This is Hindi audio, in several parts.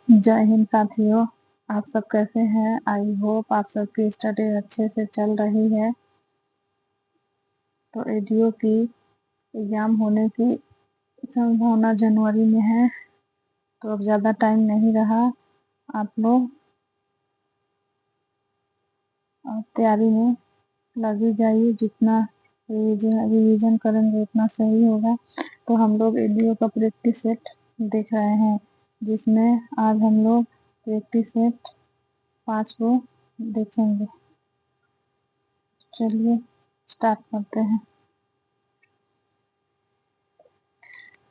जय हिंद साथियों, आप सब कैसे हैं? आई होप आप सबकी स्टडी अच्छे से चल रही है। तो एडीओ की एग्जाम होने की संभावना जनवरी में है, तो अब ज़्यादा टाइम नहीं रहा। आप लोग तैयारी में लगी जाइए, जितना रिवीजन करेंगे उतना सही होगा। तो हम लोग एडीओ का प्रैक्टिस सेट देख रहे हैं, जिसमें आज हम लोग प्रैक्टिस सेट 5 को देखेंगे। चलिए स्टार्ट करते हैं।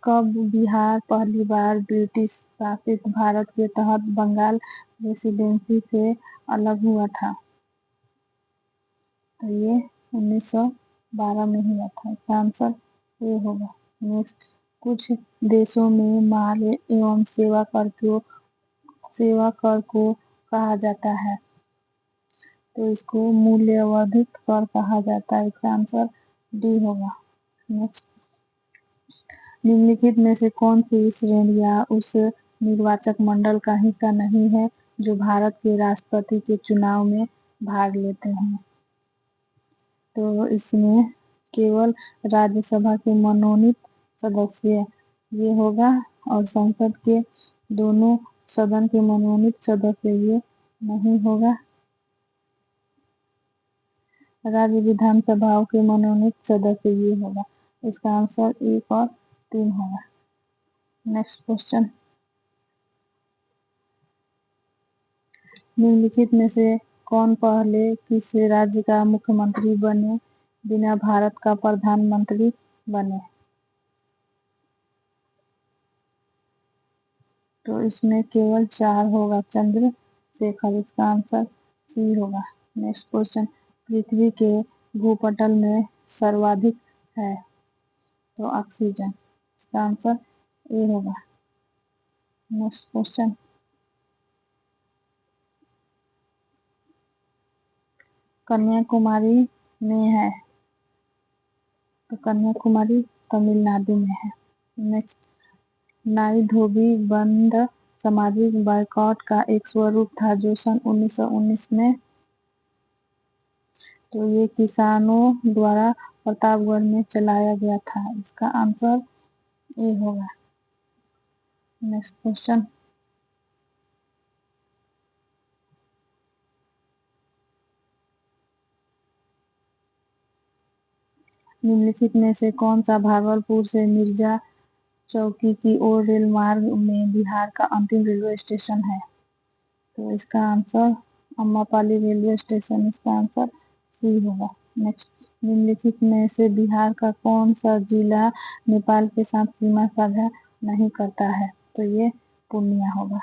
कब बिहार पहली बार ब्रिटिश शासित भारत के तहत बंगाल प्रेसिडेंसी से अलग हुआ था? तो ये 1912 में हुआ था। इसका आंसर ये होगा। नेक्स्ट, कुछ देशों में माल एवं सेवा कर को कहा जाता है, तो इसको मूल्यवर्धित कर कहा जाता है। इसका आंसर डी होगा। नेक्स्ट, निम्नलिखित में से कौन सी श्रेणियां उस निर्वाचक मंडल का हिस्सा नहीं है जो भारत के राष्ट्रपति के चुनाव में भाग लेते हैं? तो इसमें केवल राज्यसभा के मनोनीत सदस्य ये होगा, और संसद के दोनों सदन के मनोनीत सदस्य ये नहीं होगा। राज्य विधानसभाओं के मनोनीत सदस्य ये होगा। इसका आंसर 1 और 3 होगा। नेक्स्ट क्वेश्चन, निम्नलिखित में से कौन पहले किस राज्य का मुख्यमंत्री बने बिना भारत का प्रधानमंत्री बने? तो इसमें केवल 4 होगा, चंद्रशेखर। इसका आंसर सी होगा। नेक्स्ट क्वेश्चन, पृथ्वी के भूपटल में सर्वाधिक है? तो ऑक्सीजन। इसका आंसर ए होगा। नेक्स्ट क्वेश्चन, कन्याकुमारी में है? तो कन्याकुमारी तमिलनाडु में है। नेक्स्ट, नाई धोबी बंद सामाजिक बाइकॉट का एक स्वरूप था जो सन 1919 में, तो ये किसानों द्वारा प्रतापगढ़ में चलाया गया था। इसका आंसर ए होगा। नेक्स्ट क्वेश्चन, निम्नलिखित में से कौन सा भागलपुर से मिर्जा चौकी की ओर रेल मार्ग में बिहार का अंतिम रेलवे स्टेशन है? तो इसका आंसर अम्मापाली रेलवे स्टेशन। इसका आंसर सी होगा। नेक्स्ट, निम्नलिखित में से बिहार का कौन सा जिला नेपाल के साथ सीमा साझा नहीं करता है? तो ये पूर्णिया होगा।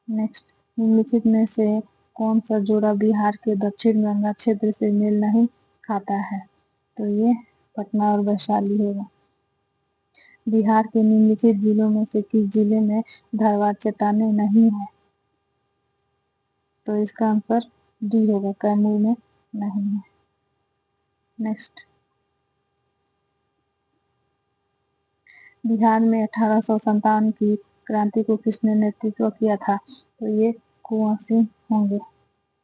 नेक्स्ट, निम्नलिखित में से कौन सा जोड़ा बिहार के दक्षिण गंगा क्षेत्र से मेल नहीं खाता है? तो ये पटना और वैशाली होगा। बिहार के निम्नलिखित जिलों में से किस जिले में धारवाड़ चट्टानें नहीं है? तो इसका आंसर डी होगा, कैमूर में नहीं है। नेक्स्ट, बिहार में 1857 की क्रांति को किसने नेतृत्व किया था? तो ये कुंवर सिंह होंगे।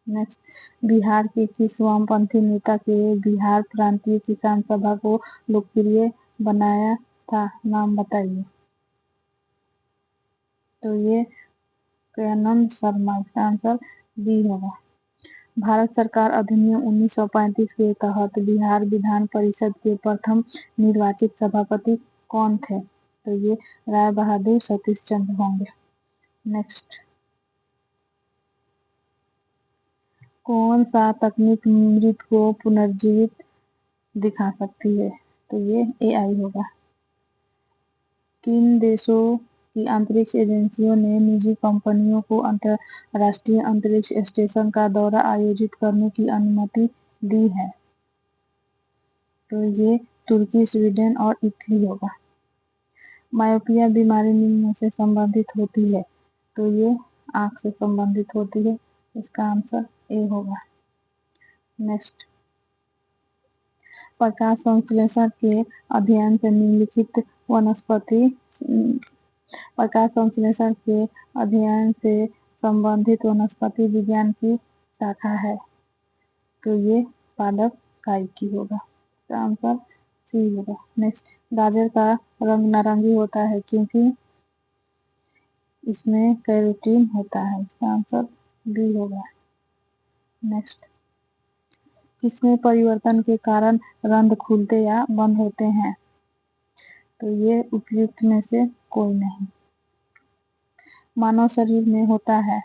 नेक्स्ट, बिहार के किस वामपंथी नेता के बिहार प्रांतीय किसान सभा को लोकप्रिय बनाया था? नाम बताइए। तो ये दयानंद शर्मा। इसका आंसर बी होगा। भारत सरकार अधिनियम 1935 के तहत बिहार विधान परिषद के प्रथम निर्वाचित सभापति कौन थे? तो ये राय बहादुर सतीश चंद्र होंगे। नेक्स्ट, कौन सा तकनीक मृत को पुनर्जीवित दिखा सकती है? तो ये एआई होगा। किन देशों की अंतरिक्ष एजेंसियों ने निजी कंपनियों को अंतरराष्ट्रीय अंतरिक्ष स्टेशन का दौरा आयोजित करने की अनुमति दी है? तो ये तुर्की, स्वीडन और इटली होगा। मायोपिया बीमारी निम्न में से संबंधित होती है? तो ये आंख से संबंधित होती है। इसका आंसर ए होगा। नेक्स्ट, प्रकाश संश्लेषण के अध्ययन से निम्नलिखित वनस्पति प्रकाश संश्लेषण के अध्ययन से संबंधित वनस्पति विज्ञान की शाखा है। तो ये पादप काइकी होगा, इसका आंसर सी होगा। नेक्स्ट, गाजर का रंग नारंगी होता है क्योंकि इसमें कैरोटीन होता है, इसका आंसर बी होगा। नेक्स्ट, किसमें परिवर्तन के कारण रंध्र खुलते या बंद होते हैं? तो ये उपयुक्त में से कोई नहीं। मानव शरीर में होता है,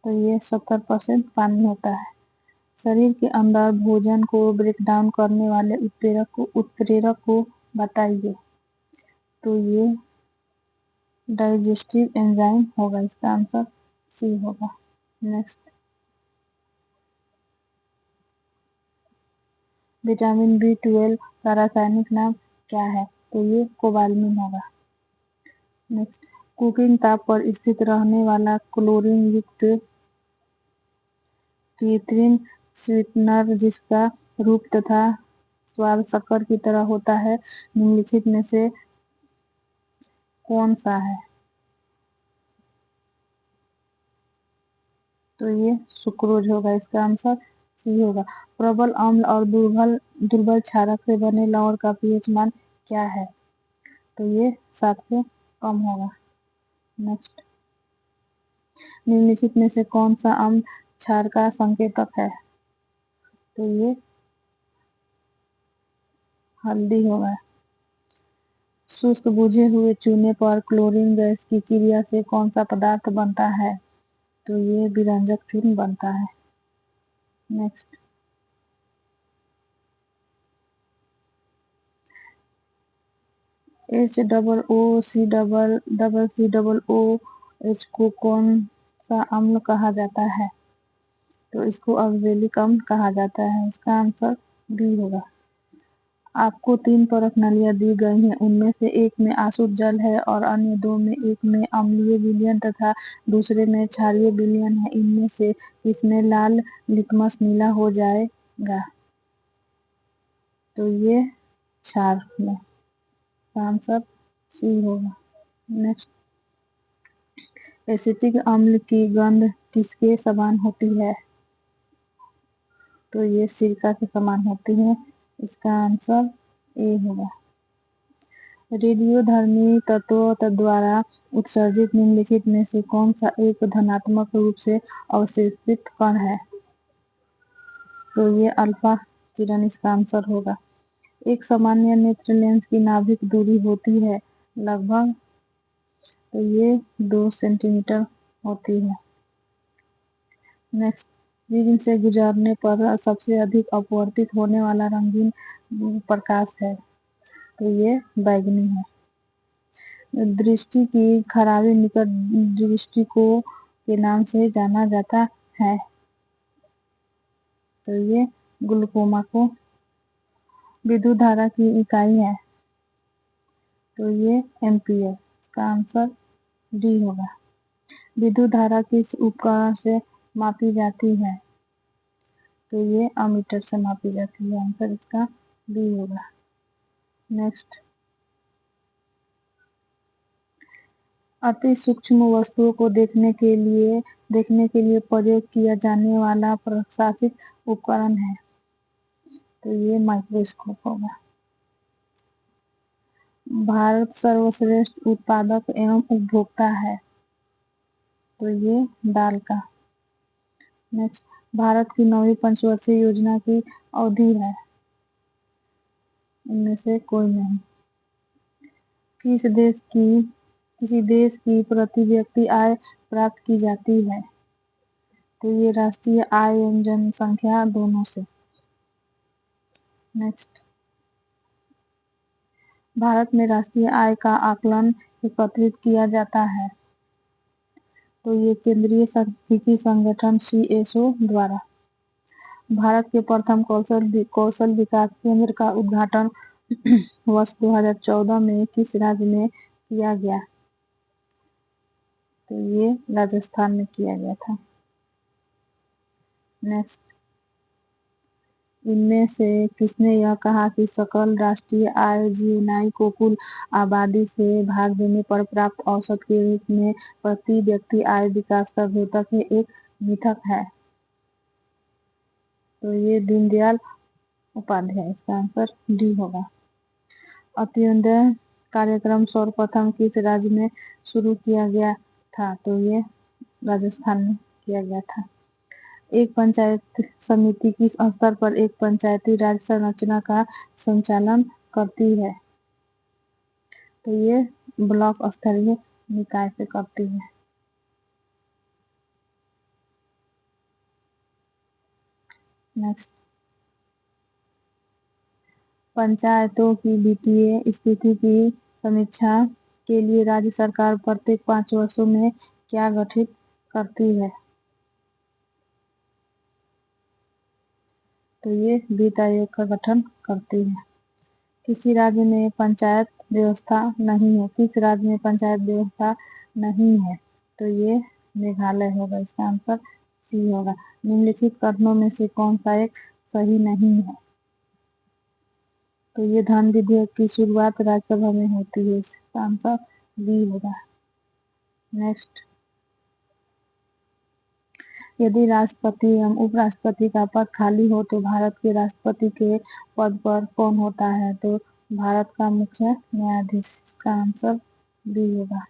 तो ये 70% पानी होता है। शरीर के अंदर भोजन को ब्रेक डाउन करने वाले उत्प्रेरक को बताइए। तो ये डाइजेस्टिव एंजाइम होगा, इसका आंसर सी होगा। नेक्स्ट, विटामिन B12 का रासायनिक नाम क्या है? तो ये कोबालमिन होगा। नेक्स्ट, कुकिंग ताप पर स्थित रहने वाला क्लोरीन युक्त कृत्रिम स्वीटनर जिसका रूप तथा स्वाद शक्कर की तरह होता है, निम्नलिखित में से कौन सा है? तो ये सुक्रोज होगा, इसका आंसर सी होगा। प्रबल अम्ल और दुर्बल क्षारक से बने लवण का पीएच मान क्या है? तो ये 7 से कम होगा। नेक्स्ट, निम्नलिखित में से कौन सा अम्ल क्षार का संकेतक है? तो ये हल्दी होगा। शुष्क बुझे हुए चूने पर क्लोरीन गैस की क्रिया से कौन सा पदार्थ बनता है? तो ये विरंजक चूर्ण बनता है। नेक्स्ट, HOOCCOOH को कौन सा अम्ल कहा जाता है? तो इसको अम्लीय अम्ल कहा जाता है, इसका आंसर बी होगा। आपको 3 परख नलियां दी गई हैं, उनमें से एक में आसुत जल है और अन्य 2 में, एक में अम्लीय विलयन तथा दूसरे में क्षारीय विलयन है। इनमें से किसमें लाल लिटमस नीला हो जाएगा? तो ये क्षार में, आंसर सी होगा। नेक्स्ट, एसिटिक अम्ल की गंध किसके समान होती है? तो ये सिरका के समान होती है, इसका आंसर ए होगा। रेडियोधर्मी तत्व द्वारा उत्सर्जित निम्नलिखित में से कौन सा एक धनात्मक रूप से अवशोषित कण है? तो ये अल्फा किरण, इसका आंसर होगा। एक सामान्य नेत्र लेंस की नाभिक दूरी होती है लगभग, तो ये 2 सेंटीमीटर होती है। नेक्स्ट, प्रिज्म से गुजरने पर सबसे अधिक अपवर्तित होने वाला रंगीन प्रकाश है, तो ये बैगनी है। दृष्टि की खराबी निकट दृष्टि को के नाम से जाना जाता है, तो ये ग्लूकोमा को। विद्युत धारा की इकाई है, तो ये एम्पियर, इसका आंसर डी होगा। विद्युत धारा किस उपकरण से मापी जाती है? तो ये अमीटर से मापी जाती है, आंसर इसका बी होगा। नेक्स्ट, अति सूक्ष्म वस्तुओं को देखने के लिए प्रयोग किया जाने वाला प्रकाशिक उपकरण है, तो ये माइक्रोस्कोप होगा। भारत सर्वश्रेष्ठ उत्पादक एवं उपभोक्ता है, तो ये दाल का। नेक्स्ट, भारत की 9वीं पंचवर्षीय योजना की अवधि है, इनमें से कोई नहीं। किसी देश की प्रति व्यक्ति आय प्राप्त की जाती है, तो ये राष्ट्रीय आय एवं जनसंख्या दोनों से। नेक्स्ट, भारत में राष्ट्रीय आय का आकलन एकत्रित किया जाता है, तो ये केंद्रीय सांख्यिकी संगठन CSO द्वारा। भारत के प्रथम कौशल विकास केंद्र का उद्घाटन वर्ष 2014 में किस राज्य में किया गया? तो ये राजस्थान में किया गया था। नेक्स्ट, इनमें से किसने यह कहा कि सकल राष्ट्रीय आय जीएनआई को कुल आबादी से भाग देने पर प्राप्त औसत के रूप में प्रति व्यक्ति आय विकास का द्योतक है, एक मिथक है? तो ये दीनदयाल उपाध्याय, इसका आंसर डी होगा। अंत्योदय कार्यक्रम सर्वप्रथम किस राज्य में शुरू किया गया था? तो ये राजस्थान में किया गया था। एक पंचायत समिति किस स्तर पर एक पंचायती राज संरचना का संचालन करती है? तो ये ब्लॉक स्तरीय निकाय से करती है। नेक्स्ट, पंचायतों की वित्तीय स्थिति की समीक्षा के लिए राज्य सरकार प्रत्येक 5 वर्षों में क्या गठित करती है? तो ये वित्त आयोग का गठन करती है। किसी राज्य में पंचायत व्यवस्था नहीं है? किस राज्य में पंचायत व्यवस्था नहीं है? तो ये मेघालय होगा, इसका आंसर सी होगा। निम्नलिखित कथनों में से कौन सा एक सही नहीं है? तो ये धन विधेयक की शुरुआत राज्यसभा में होती है, इसका आंसर बी होगा। नेक्स्ट, यदि राष्ट्रपति एवं उपराष्ट्रपति का पद खाली हो तो भारत के राष्ट्रपति के पद पर कौन होता है? तो भारत का मुख्य न्यायाधीश, इसका आंसर बी होगा।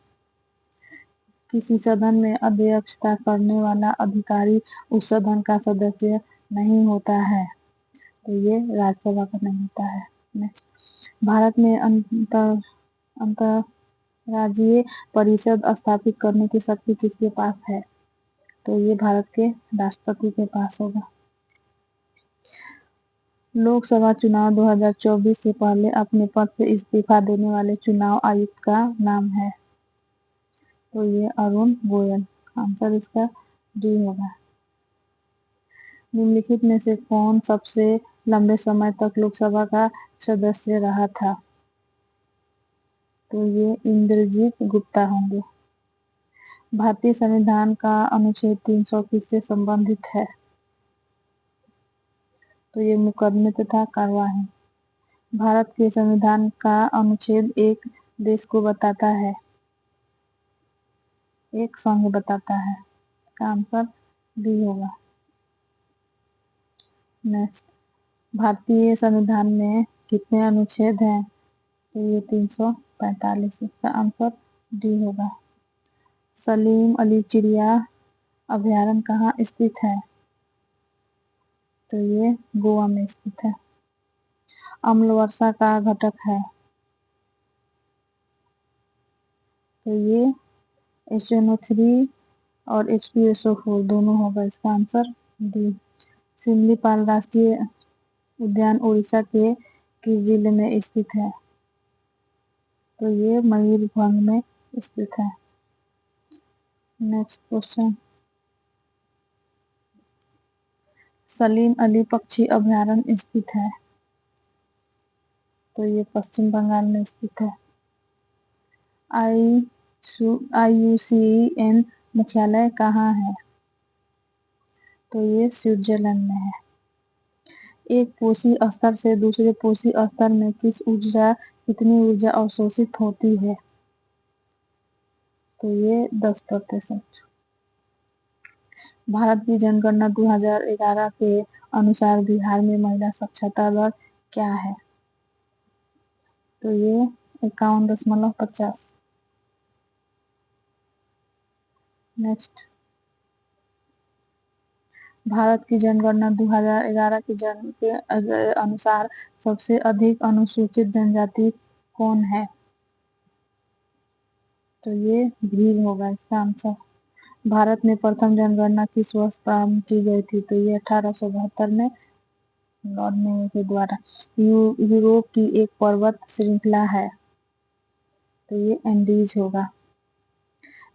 किसी सदन में अध्यक्षता करने वाला अधिकारी उस सदन का सदस्य नहीं होता है? तो ये राज्यसभा का नहीं होता है। नेक्स्ट, भारत में अंतर्राज्यीय परिषद स्थापित करने की शक्ति किसके पास है? तो ये भारत के राष्ट्रपति के पास होगा। लोकसभा चुनाव 2024 से पहले अपने पद से इस्तीफा देने वाले चुनाव आयुक्त का नाम है? तो ये अरुण गोयल, आंसर इसका डी होगा। निम्नलिखित में से कौन सबसे लंबे समय तक लोकसभा का सदस्य रहा था? तो ये इंद्रजीत गुप्ता होंगे। भारतीय संविधान का अनुच्छेद 300 किससे संबंधित है? तो ये मुकदमे तथा कार्यवाही। भारत के संविधान का अनुच्छेद एक देश को बताता है, एक संघ बताता है, इसका आंसर बी होगा। नेक्स्ट, भारतीय संविधान में कितने अनुच्छेद हैं? तो ये 345, इसका आंसर डी होगा। सलीम अली चिड़िया अभयारण्य कहाँ स्थित है? तो ये गोवा में स्थित है। अम्ल वर्षा का घटक है? तो ये HNO3 और H2SO4 दोनों होगा, इसका आंसर डी। सिमलीपाल राष्ट्रीय उद्यान उड़ीसा के किस जिले में स्थित है? तो ये मयूरभंज में स्थित है। नेक्स्ट क्वेश्चन, सलीम अली पक्षी अभयारण्य स्थित है? तो ये पश्चिम बंगाल में स्थित है। IUCN मुख्यालय कहाँ है? तो ये स्विट्जरलैंड में है। एक पोषी स्तर से दूसरे पोषी स्तर में कितनी ऊर्जा अवशोषित होती है? तो ये 10%। भारत की जनगणना 2011 के अनुसार बिहार में महिला साक्षरता दर क्या है? तो ये 51.50। नेक्स्ट, भारत की जनगणना 2011 के अनुसार सबसे अधिक अनुसूचित जनजाति कौन है? तो ये भील होगा, इसका आंसर। भारत में प्रथम जनगणना किस वर्ष प्रारंभ की गई थी? तो ये 1872 में लॉर्ड मेयो के द्वारा। यूरोप की एक पर्वत श्रृंखला है? तो ये एंडीज होगा।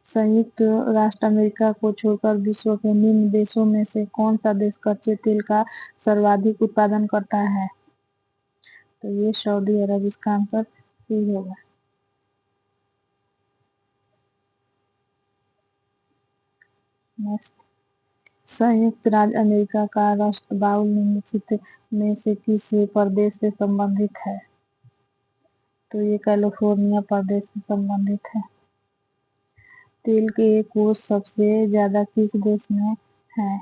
संयुक्त राष्ट्र अमेरिका को छोड़कर विश्व के निम्न देशों में से कौन सा देश कच्चे तेल का सर्वाधिक उत्पादन करता है? तो ये सऊदी अरब, इसका आंसर सी होगा। नेक्स्ट, संयुक्त राज्य अमेरिका का राष्ट्र बाउल निम्नलिखित में से किस प्रदेश से संबंधित है? तो ये कैलिफोर्निया प्रदेश से संबंधित है। तेल के कोष सबसे ज्यादा किस देश में है?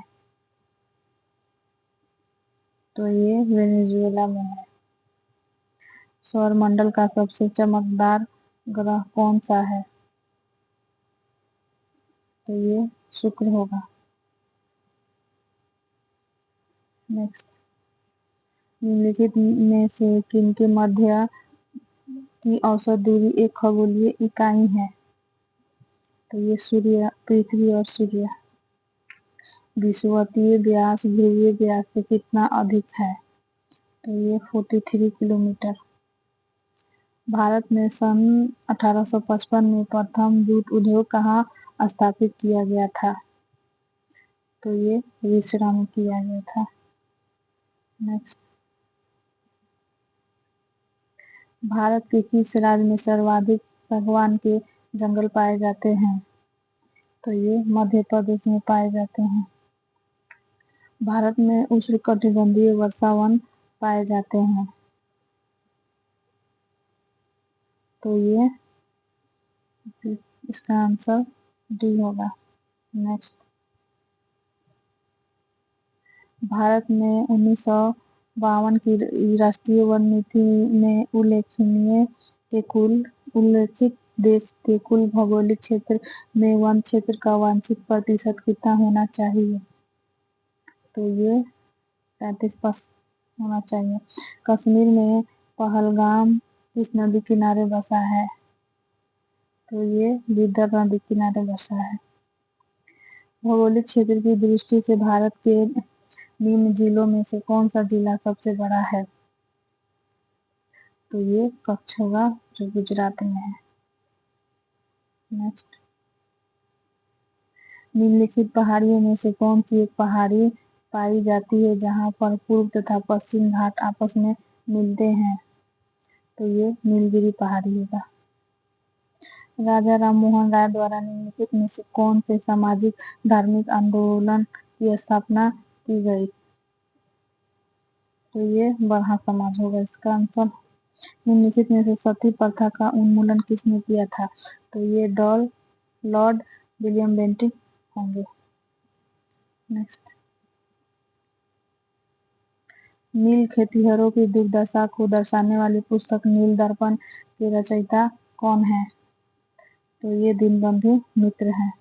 तो ये वेनेजुएला में है। सौरमंडल का सबसे चमकदार ग्रह कौन सा है? तो ये शुक्र होगा। नेक्स्ट, निम्नलिखित में से किनके मध्य की औसत दूरी एक खगोलीय इकाई है? तो ये सूर्य, पृथ्वी और सूर्य। विषुवतीय व्यास ध्रुवीय व्यास से कितना अधिक है? तो ये 43 किलोमीटर। भारत में सन 1855 में प्रथम जूट उद्योग कहाँ स्थापित किया गया था? तो ये विश्रा में किया गया था। नेक्स्ट, भारत के किस राज्य में सर्वाधिक सागवान के जंगल पाए जाते हैं? तो ये मध्य प्रदेश में पाए जाते हैं। भारत में उष्णकटिबंधीय वर्षावन पाए जाते हैं। तो ये इसका आंसर डी होगा। नेक्स्ट, भारत में 1952 की राष्ट्रीय वन नीति में उल्लेखित देश के कुल भौगोलिक क्षेत्र में वन क्षेत्र का वांछित प्रतिशत कितना होना चाहिए? तो ये 33% होना चाहिए। कश्मीर में पहलगाम किस नदी किनारे बसा है? तो ये बिदर नदी किनारे बसा है। भौगोलिक क्षेत्र की दृष्टि से भारत के निम्न जिलों में से कौन सा जिला सबसे बड़ा है? तो ये कच्छ होगा, जो गुजरात में है। नेक्स्ट, निम्नलिखित पहाड़ियों में से कौन सी एक पहाड़ी पाई जाती है जहां पर पूर्व तथा पश्चिम घाट आपस में मिलते हैं? तो ये नीलगिरी पहाड़ी होगा। राजा राममोहन राय द्वारा निम्नलिखित में से कौन से सामाजिक धार्मिक आंदोलन की स्थापना की गई? तो ये बरहा समाज होगा इसका आंसर। निम्नलिखित में से सती प्रथा का उन्मूलन किसने किया था? तो ये लॉर्ड विलियम बेंटिक होंगे। नेक्स्ट, नील खेतिहरों की दुर्दशा को दर्शाने वाली पुस्तक नील दर्पण के रचयिता कौन है? तो ये दीनबंधु मित्र हैं।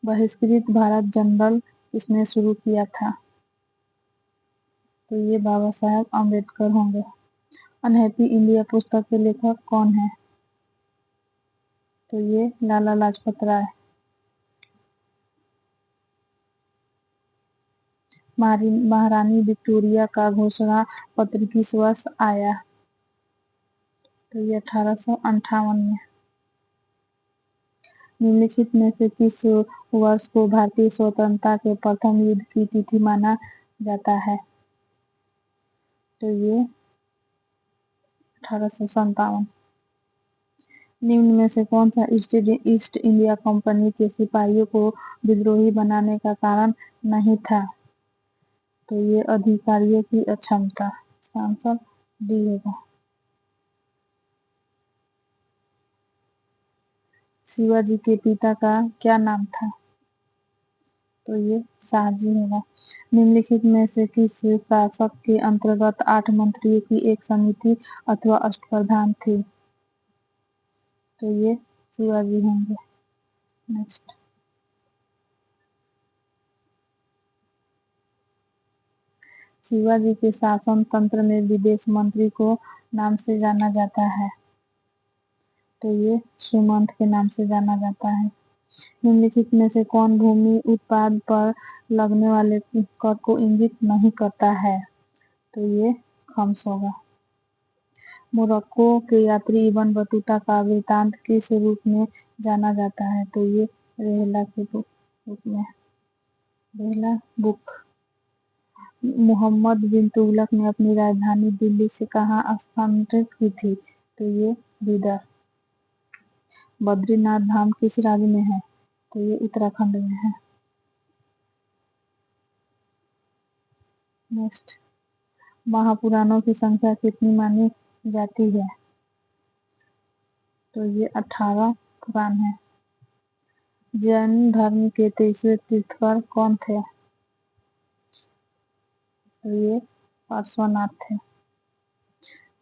बहिष्कृत भारत जनरल किसने शुरू किया था? तो ये बाबा साहेब अम्बेडकर होंगे। अनहैप्पी इंडिया पुस्तक के लेखक कौन है? तो ये लाला लाजपत राय। महारानी विक्टोरिया का घोषणा पत्र किस वर्ष आया? तो ये 1858 में। निम्नलिखित में से किस वर्ष को भारतीय स्वतंत्रता के प्रथम युद्ध की तिथि माना जाता है? तो ये 1857। निम्न में से कौन सा ईस्ट इंडिया कंपनी के सिपाहियों को विद्रोही बनाने का कारण नहीं था? तो ये अधिकारियों की अक्षमता। इसका आंसर डी होगा। शिवाजी के पिता का क्या नाम था? तो ये शाहजी होगा। निम्नलिखित में से किस शासक के अंतर्गत 8 मंत्रियों की एक समिति अथवा अष्टप्रधान थी? तो ये शिवाजी होंगे। नेक्स्ट, शिवाजी के शासन तंत्र में विदेश मंत्री को नाम से जाना जाता है? तो ये सुमंत के नाम से जाना जाता है। निम्नलिखित में से कौन भूमि उत्पाद पर लगने वाले कर को इंगित नहीं करता है? तो ये खम्स होगा। मोरक्को के यात्री इब्न बतूता का वृत्तांत किस रूप में जाना जाता है? तो ये रेहला के रूप में। रेहला बुक। मोहम्मद बिन तुगलक ने अपनी राजधानी दिल्ली से कहाँ स्थानांतरित की थी? तो ये बिदर। बद्रीनाथ धाम किस राज्य में है? तो ये उत्तराखंड में है। नेक्स्ट, महापुराणों की संख्या कितनी मानी जाती है? तो ये 18 पुराण है। जैन धर्म के 23वें तीर्थंकर कौन थे? तो ये पार्श्वनाथ थे।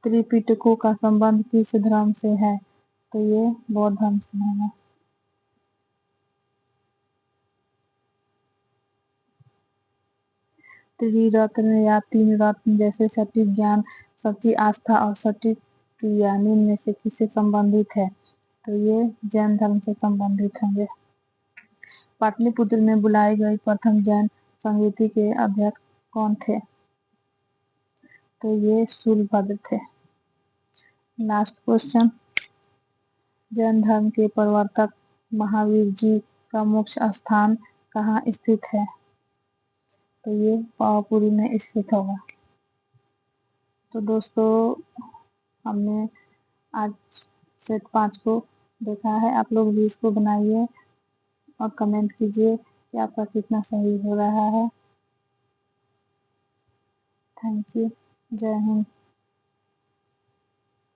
त्रिपिटकों का संबंध किस धर्म से है? तो ये बौद्ध धर्म से है। त्रिरत्न या तीन रत्न जैसे सटीक ज्ञान, सच्ची आस्था और सटीक क्रिया निम्न में से किससे संबंधित है? तो ये जैन धर्म से संबंधित होंगे। पाटलिपुत्र में बुलाई गई प्रथम जैन संगीति के अध्यक्ष कौन थे? तो ये शूलभद्र थे। लास्ट क्वेश्चन, जैन धर्म के प्रवर्तक महावीर जी का मुख्य स्थान कहाँ स्थित है? तो ये पावापुरी में स्थित होगा। तो दोस्तों, हमने आज सेट 5 को देखा है। आप लोग भी इसको बनाइए और कमेंट कीजिए कि आपका कितना सही हो रहा है। Thank you. जय हिंद।